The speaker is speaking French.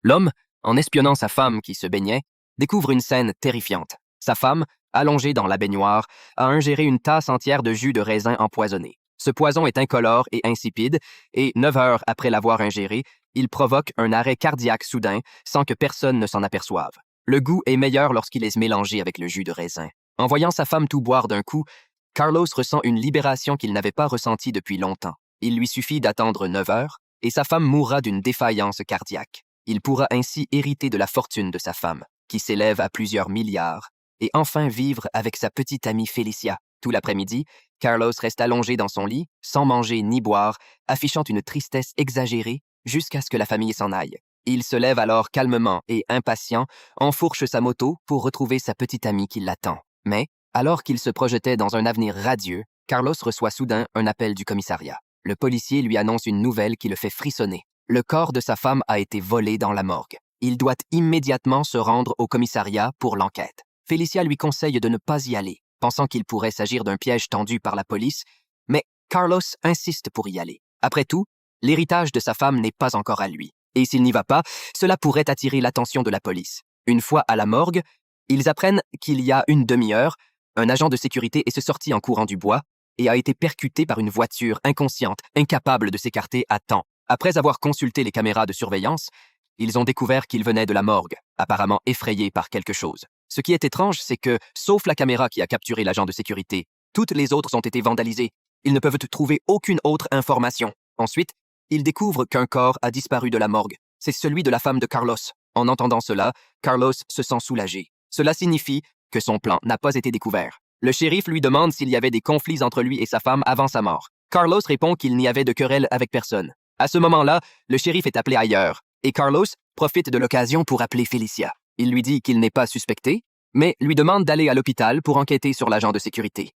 L'homme, en espionnant sa femme qui se baignait, découvre une scène terrifiante. Sa femme, allongée dans la baignoire, a ingéré une tasse entière de jus de raisin empoisonné. Ce poison est incolore et insipide, et 9 heures après l'avoir ingéré, il provoque un arrêt cardiaque soudain sans que personne ne s'en aperçoive. Le goût est meilleur lorsqu'il est mélangé avec le jus de raisin. En voyant sa femme tout boire d'un coup, Carlos ressent une libération qu'il n'avait pas ressentie depuis longtemps. Il lui suffit d'attendre 9 heures, et sa femme mourra d'une défaillance cardiaque. Il pourra ainsi hériter de la fortune de sa femme, qui s'élève à plusieurs milliards, et enfin vivre avec sa petite amie Felicia. Tout l'après-midi, Carlos reste allongé dans son lit, sans manger ni boire, affichant une tristesse exagérée jusqu'à ce que la famille s'en aille. Il se lève alors calmement et impatient, enfourche sa moto pour retrouver sa petite amie qui l'attend. Mais, alors qu'il se projetait dans un avenir radieux, Carlos reçoit soudain un appel du commissariat. Le policier lui annonce une nouvelle qui le fait frissonner. Le corps de sa femme a été volé dans la morgue. Il doit immédiatement se rendre au commissariat pour l'enquête. Felicia lui conseille de ne pas y aller, pensant qu'il pourrait s'agir d'un piège tendu par la police, mais Carlos insiste pour y aller. Après tout, l'héritage de sa femme n'est pas encore à lui, et s'il n'y va pas, cela pourrait attirer l'attention de la police. Une fois à la morgue, ils apprennent qu'il y a une demi-heure, un agent de sécurité est sorti en courant du bois et a été percuté par une voiture inconsciente, incapable de s'écarter à temps. Après avoir consulté les caméras de surveillance, ils ont découvert qu'il venait de la morgue, apparemment effrayé par quelque chose. Ce qui est étrange, c'est que, sauf la caméra qui a capturé l'agent de sécurité, toutes les autres ont été vandalisées. Ils ne peuvent trouver aucune autre information. Ensuite, ils découvrent qu'un corps a disparu de la morgue. C'est celui de la femme de Carlos. En entendant cela, Carlos se sent soulagé. Cela signifie que son plan n'a pas été découvert. Le shérif lui demande s'il y avait des conflits entre lui et sa femme avant sa mort. Carlos répond qu'il n'y avait de querelle avec personne. À ce moment-là, le shérif est appelé ailleurs, et Carlos profite de l'occasion pour appeler Felicia. Il lui dit qu'il n'est pas suspecté, mais lui demande d'aller à l'hôpital pour enquêter sur l'agent de sécurité.